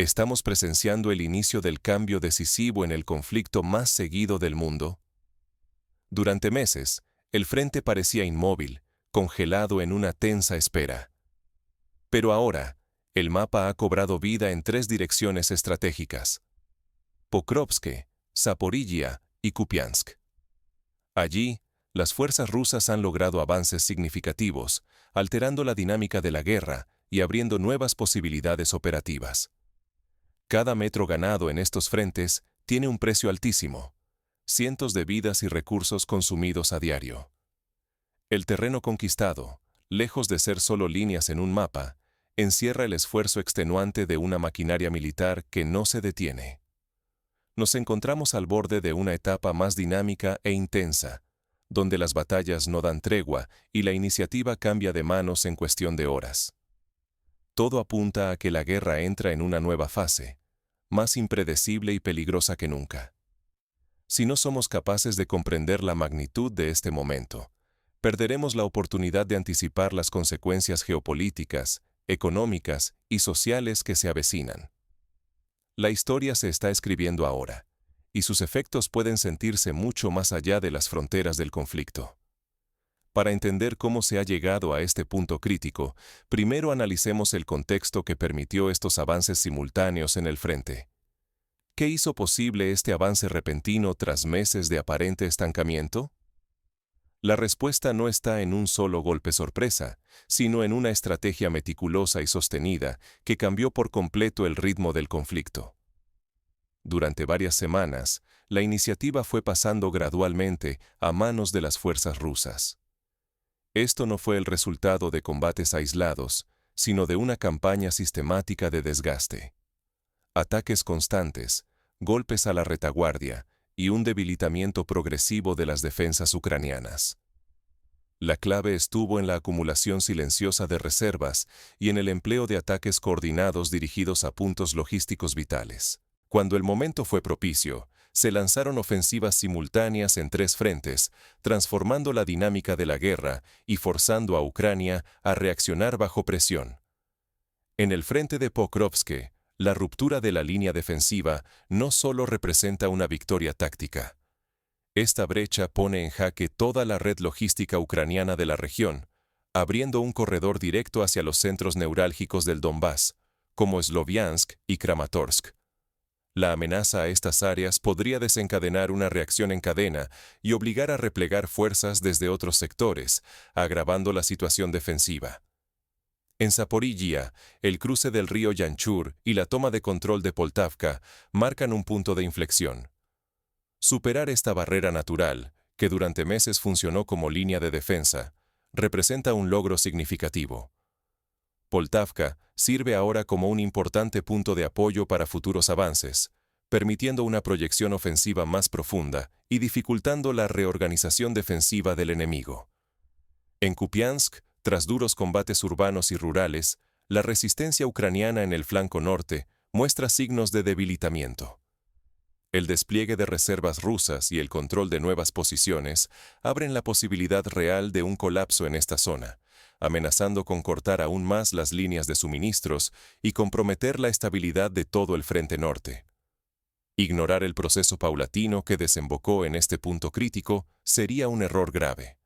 ¿Estamos presenciando el inicio del cambio decisivo en el conflicto más seguido del mundo? Durante meses, el frente parecía inmóvil, congelado en una tensa espera. Pero ahora, el mapa ha cobrado vida en tres direcciones estratégicas: Pokrovsk, Zaporizhia y Kupiansk. Allí, las fuerzas rusas han logrado avances significativos, alterando la dinámica de la guerra y abriendo nuevas posibilidades operativas. Cada metro ganado en estos frentes tiene un precio altísimo: cientos de vidas y recursos consumidos a diario. El terreno conquistado, lejos de ser solo líneas en un mapa, encierra el esfuerzo extenuante de una maquinaria militar que no se detiene. Nos encontramos al borde de una etapa más dinámica e intensa, donde las batallas no dan tregua y la iniciativa cambia de manos en cuestión de horas. Todo apunta a que la guerra entra en una nueva fase, más impredecible y peligrosa que nunca. Si no somos capaces de comprender la magnitud de este momento, perderemos la oportunidad de anticipar las consecuencias geopolíticas, económicas y sociales que se avecinan. La historia se está escribiendo ahora, y sus efectos pueden sentirse mucho más allá de las fronteras del conflicto. Para entender cómo se ha llegado a este punto crítico, primero analicemos el contexto que permitió estos avances simultáneos en el frente. ¿Qué hizo posible este avance repentino tras meses de aparente estancamiento? La respuesta no está en un solo golpe sorpresa, sino en una estrategia meticulosa y sostenida que cambió por completo el ritmo del conflicto. Durante varias semanas, la iniciativa fue pasando gradualmente a manos de las fuerzas rusas. Esto no fue el resultado de combates aislados, sino de una campaña sistemática de desgaste. Ataques constantes, golpes a la retaguardia y un debilitamiento progresivo de las defensas ucranianas. La clave estuvo en la acumulación silenciosa de reservas y en el empleo de ataques coordinados dirigidos a puntos logísticos vitales. Cuando el momento fue propicio, se lanzaron ofensivas simultáneas en tres frentes, transformando la dinámica de la guerra y forzando a Ucrania a reaccionar bajo presión. En el frente de Pokrovsk, la ruptura de la línea defensiva no solo representa una victoria táctica. Esta brecha pone en jaque toda la red logística ucraniana de la región, abriendo un corredor directo hacia los centros neurálgicos del Donbass, como Sloviansk y Kramatorsk. La amenaza a estas áreas podría desencadenar una reacción en cadena y obligar a replegar fuerzas desde otros sectores, agravando la situación defensiva. En Zaporizhia, el cruce del río Yanchur y la toma de control de Poltavka marcan un punto de inflexión. Superar esta barrera natural, que durante meses funcionó como línea de defensa, representa un logro significativo. Poltavka sirve ahora como un importante punto de apoyo para futuros avances, permitiendo una proyección ofensiva más profunda y dificultando la reorganización defensiva del enemigo. En Kupiansk, tras duros combates urbanos y rurales, la resistencia ucraniana en el flanco norte muestra signos de debilitamiento. El despliegue de reservas rusas y el control de nuevas posiciones abren la posibilidad real de un colapso en esta zona, amenazando con cortar aún más las líneas de suministros y comprometer la estabilidad de todo el frente norte. Ignorar el proceso paulatino que desembocó en este punto crítico sería un error grave.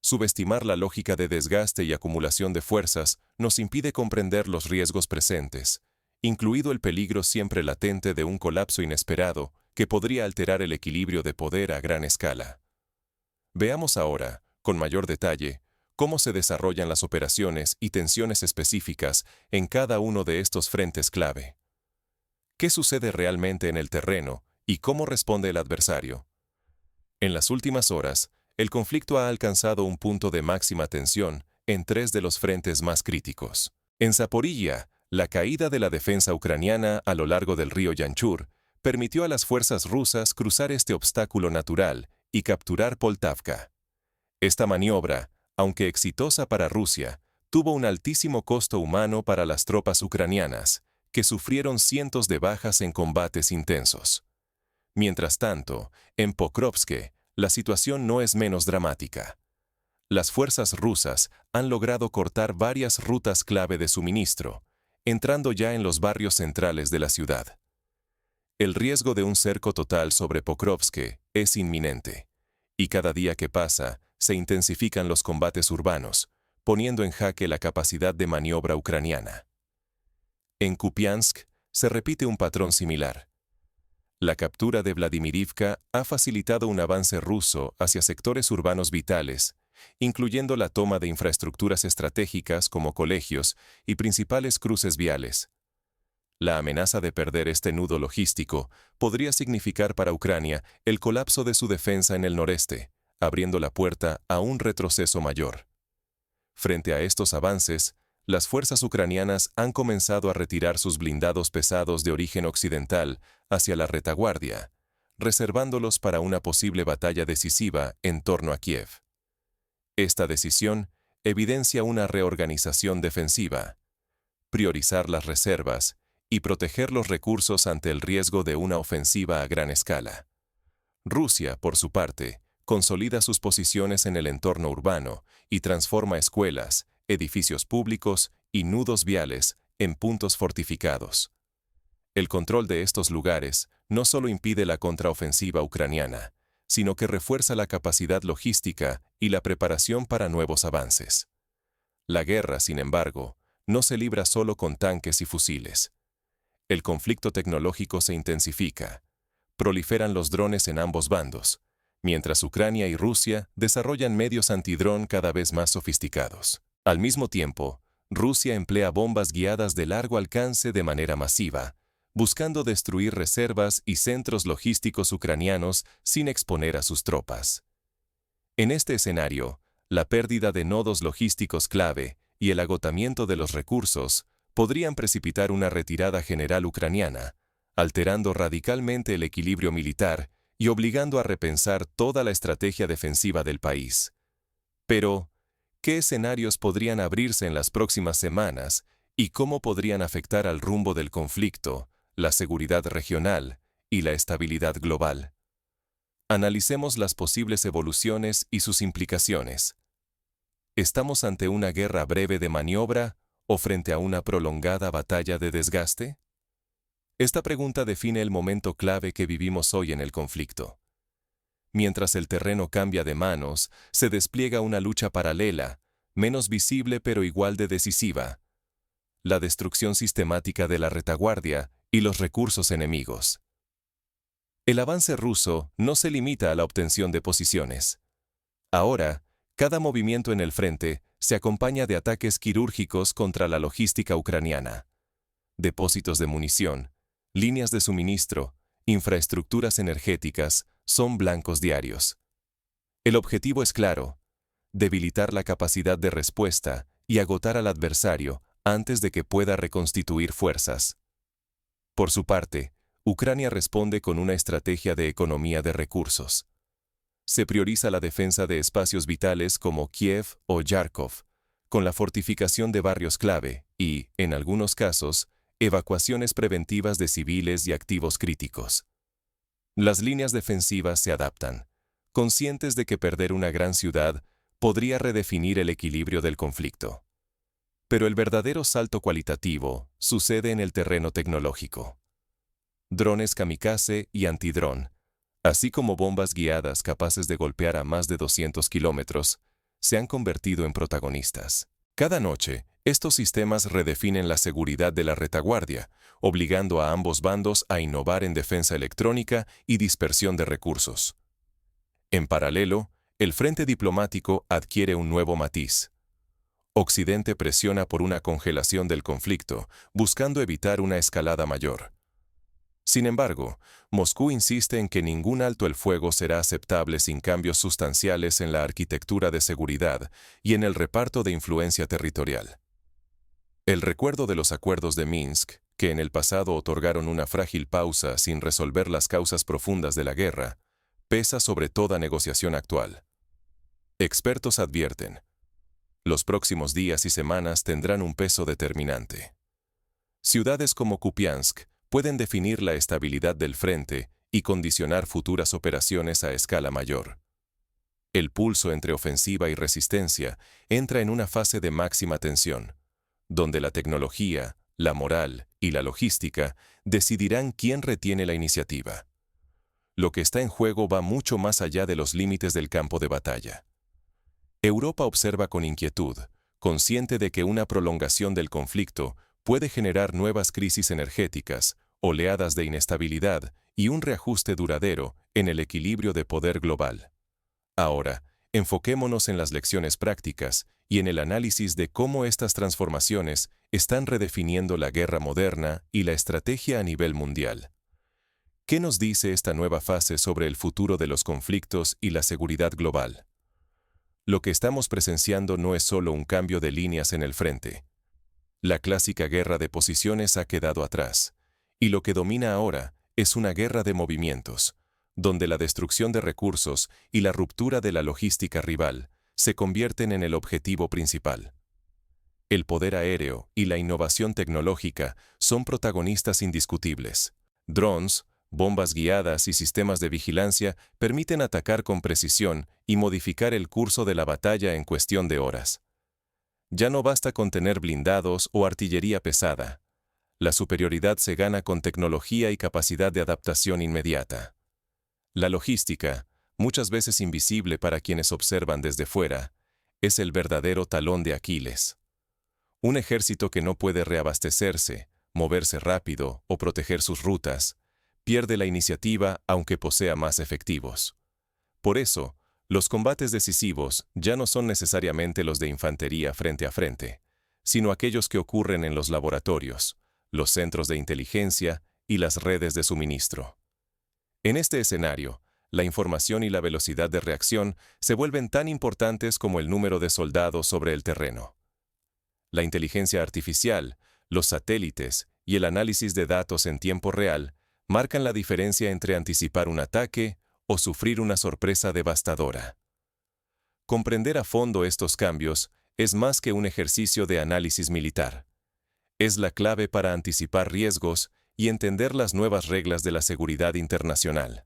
Subestimar la lógica de desgaste y acumulación de fuerzas nos impide comprender los riesgos presentes, incluido el peligro siempre latente de un colapso inesperado que podría alterar el equilibrio de poder a gran escala. Veamos ahora, con mayor detalle, cómo se desarrollan las operaciones y tensiones específicas en cada uno de estos frentes clave. ¿Qué sucede realmente en el terreno y cómo responde el adversario? En las últimas horas, el conflicto ha alcanzado un punto de máxima tensión en tres de los frentes más críticos. En Zaporizhia, la caída de la defensa ucraniana a lo largo del río Yanchur permitió a las fuerzas rusas cruzar este obstáculo natural y capturar Poltavka. Esta maniobra, aunque exitosa para Rusia, tuvo un altísimo costo humano para las tropas ucranianas, que sufrieron cientos de bajas en combates intensos. Mientras tanto, en Pokrovsk, la situación no es menos dramática. Las fuerzas rusas han logrado cortar varias rutas clave de suministro, entrando ya en los barrios centrales de la ciudad. El riesgo de un cerco total sobre Pokrovsk es inminente, y cada día que pasa se intensifican los combates urbanos, poniendo en jaque la capacidad de maniobra ucraniana. En Kupiansk se repite un patrón similar. La captura de Vladimirivka ha facilitado un avance ruso hacia sectores urbanos vitales, incluyendo la toma de infraestructuras estratégicas como colegios y principales cruces viales. La amenaza de perder este nudo logístico podría significar para Ucrania el colapso de su defensa en el noreste, abriendo la puerta a un retroceso mayor. Frente a estos avances, las fuerzas ucranianas han comenzado a retirar sus blindados pesados de origen occidental hacia la retaguardia, reservándolos para una posible batalla decisiva en torno a Kiev. Esta decisión evidencia una reorganización defensiva, priorizar las reservas y proteger los recursos ante el riesgo de una ofensiva a gran escala. Rusia, por su parte, consolida sus posiciones en el entorno urbano y transforma escuelas, edificios públicos y nudos viales en puntos fortificados. El control de estos lugares no solo impide la contraofensiva ucraniana, sino que refuerza la capacidad logística y la preparación para nuevos avances. La guerra, sin embargo, no se libra solo con tanques y fusiles. El conflicto tecnológico se intensifica. Proliferan los drones en ambos bandos, mientras Ucrania y Rusia desarrollan medios antidrón cada vez más sofisticados. Al mismo tiempo, Rusia emplea bombas guiadas de largo alcance de manera masiva, buscando destruir reservas y centros logísticos ucranianos sin exponer a sus tropas. En este escenario, la pérdida de nodos logísticos clave y el agotamiento de los recursos podrían precipitar una retirada general ucraniana, alterando radicalmente el equilibrio militar y obligando a repensar toda la estrategia defensiva del país. Pero, ¿qué escenarios podrían abrirse en las próximas semanas y cómo podrían afectar al rumbo del conflicto, la seguridad regional y la estabilidad global? Analicemos las posibles evoluciones y sus implicaciones. ¿Estamos ante una guerra breve de maniobra o frente a una prolongada batalla de desgaste? Esta pregunta define el momento clave que vivimos hoy en el conflicto. Mientras el terreno cambia de manos, se despliega una lucha paralela, menos visible pero igual de decisiva: la destrucción sistemática de la retaguardia y los recursos enemigos. El avance ruso no se limita a la obtención de posiciones. Ahora, cada movimiento en el frente se acompaña de ataques quirúrgicos contra la logística ucraniana. Depósitos de munición, líneas de suministro, infraestructuras energéticas son blancos diarios. El objetivo es claro: debilitar la capacidad de respuesta y agotar al adversario antes de que pueda reconstituir fuerzas. Por su parte, Ucrania responde con una estrategia de economía de recursos. Se prioriza la defensa de espacios vitales como Kiev o Kharkov, con la fortificación de barrios clave y, en algunos casos, evacuaciones preventivas de civiles y activos críticos. Las líneas defensivas se adaptan, conscientes de que perder una gran ciudad podría redefinir el equilibrio del conflicto. Pero el verdadero salto cualitativo sucede en el terreno tecnológico. Drones kamikaze y antidrón, así como bombas guiadas capaces de golpear a más de 200 kilómetros, se han convertido en protagonistas. Cada noche, estos sistemas redefinen la seguridad de la retaguardia, obligando a ambos bandos a innovar en defensa electrónica y dispersión de recursos. En paralelo, el frente diplomático adquiere un nuevo matiz. Occidente presiona por una congelación del conflicto, buscando evitar una escalada mayor. Sin embargo, Moscú insiste en que ningún alto el fuego será aceptable sin cambios sustanciales en la arquitectura de seguridad y en el reparto de influencia territorial. El recuerdo de los acuerdos de Minsk, que en el pasado otorgaron una frágil pausa sin resolver las causas profundas de la guerra, pesa sobre toda negociación actual. Expertos advierten: los próximos días y semanas tendrán un peso determinante. Ciudades como Kupiansk pueden definir la estabilidad del frente y condicionar futuras operaciones a escala mayor. El pulso entre ofensiva y resistencia entra en una fase de máxima tensión, donde la tecnología, la moral y la logística decidirán quién retiene la iniciativa. Lo que está en juego va mucho más allá de los límites del campo de batalla. Europa observa con inquietud, consciente de que una prolongación del conflicto puede generar nuevas crisis energéticas, oleadas de inestabilidad y un reajuste duradero en el equilibrio de poder global. Ahora, enfoquémonos en las lecciones prácticas y en el análisis de cómo estas transformaciones están redefiniendo la guerra moderna y la estrategia a nivel mundial. ¿Qué nos dice esta nueva fase sobre el futuro de los conflictos y la seguridad global? Lo que estamos presenciando no es solo un cambio de líneas en el frente. La clásica guerra de posiciones ha quedado atrás, y lo que domina ahora es una guerra de movimientos, donde la destrucción de recursos y la ruptura de la logística rival se convierten en el objetivo principal. El poder aéreo y la innovación tecnológica son protagonistas indiscutibles. Drones, bombas guiadas y sistemas de vigilancia permiten atacar con precisión y modificar el curso de la batalla en cuestión de horas. Ya no basta con tener blindados o artillería pesada. La superioridad se gana con tecnología y capacidad de adaptación inmediata. La logística, muchas veces invisible para quienes observan desde fuera, es el verdadero talón de Aquiles. Un ejército que no puede reabastecerse, moverse rápido o proteger sus rutas, pierde la iniciativa aunque posea más efectivos. Por eso, los combates decisivos ya no son necesariamente los de infantería frente a frente, sino aquellos que ocurren en los laboratorios, los centros de inteligencia y las redes de suministro. En este escenario, la información y la velocidad de reacción se vuelven tan importantes como el número de soldados sobre el terreno. La inteligencia artificial, los satélites y el análisis de datos en tiempo real marcan la diferencia entre anticipar un ataque o sufrir una sorpresa devastadora. Comprender a fondo estos cambios es más que un ejercicio de análisis militar. Es la clave para anticipar riesgos y entender las nuevas reglas de la seguridad internacional.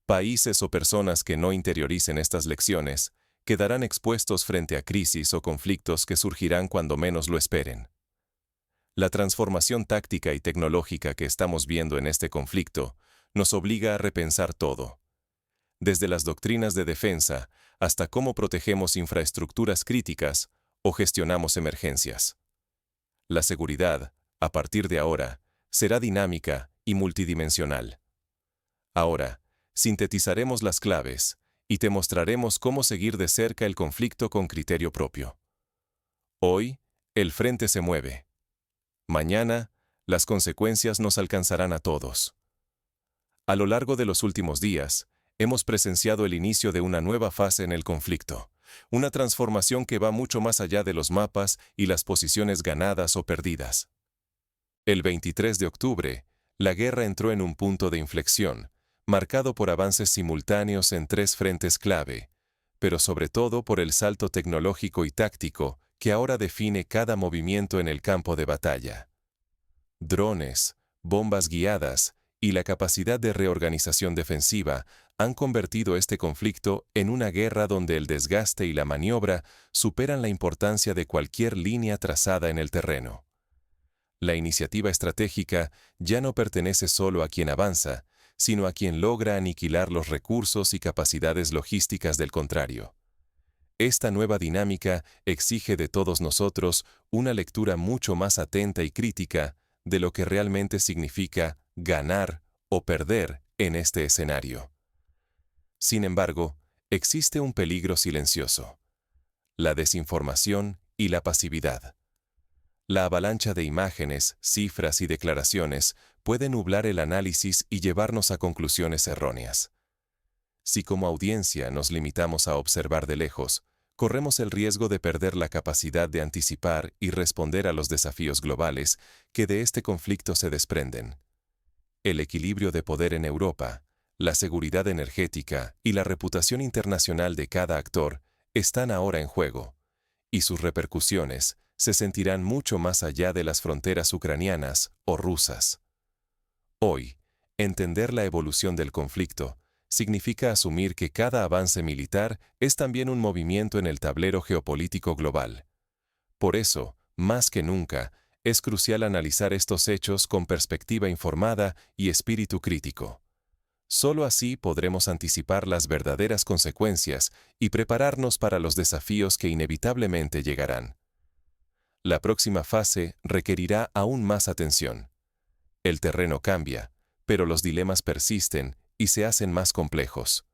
Países o personas que no interioricen estas lecciones quedarán expuestos frente a crisis o conflictos que surgirán cuando menos lo esperen. La transformación táctica y tecnológica que estamos viendo en este conflicto nos obliga a repensar todo, desde las doctrinas de defensa hasta cómo protegemos infraestructuras críticas o gestionamos emergencias. La seguridad, a partir de ahora, será dinámica y multidimensional. Ahora, sintetizaremos las claves y te mostraremos cómo seguir de cerca el conflicto con criterio propio. Hoy, el frente se mueve. Mañana, las consecuencias nos alcanzarán a todos. A lo largo de los últimos días, hemos presenciado el inicio de una nueva fase en el conflicto, una transformación que va mucho más allá de los mapas y las posiciones ganadas o perdidas. El 23 de octubre, la guerra entró en un punto de inflexión, marcado por avances simultáneos en 3 frentes clave, pero sobre todo por el salto tecnológico y táctico que ahora define cada movimiento en el campo de batalla. Drones, bombas guiadas y la capacidad de reorganización defensiva han convertido este conflicto en una guerra donde el desgaste y la maniobra superan la importancia de cualquier línea trazada en el terreno. La iniciativa estratégica ya no pertenece solo a quien avanza, sino a quien logra aniquilar los recursos y capacidades logísticas del contrario. Esta nueva dinámica exige de todos nosotros una lectura mucho más atenta y crítica de lo que realmente significa ganar o perder en este escenario. Sin embargo, existe un peligro silencioso: la desinformación y la pasividad. La avalancha de imágenes, cifras y declaraciones puede nublar el análisis y llevarnos a conclusiones erróneas. Si como audiencia nos limitamos a observar de lejos, corremos el riesgo de perder la capacidad de anticipar y responder a los desafíos globales que de este conflicto se desprenden. El equilibrio de poder en Europa, la seguridad energética y la reputación internacional de cada actor están ahora en juego, y sus repercusiones se sentirán mucho más allá de las fronteras ucranianas o rusas. Hoy, entender la evolución del conflicto significa asumir que cada avance militar es también un movimiento en el tablero geopolítico global. Por eso, más que nunca, Es crucial analizar estos hechos con perspectiva informada y espíritu crítico. Solo así podremos anticipar las verdaderas consecuencias y prepararnos para los desafíos que inevitablemente llegarán. La próxima fase requerirá aún más atención. El terreno cambia, pero los dilemas persisten y se hacen más complejos.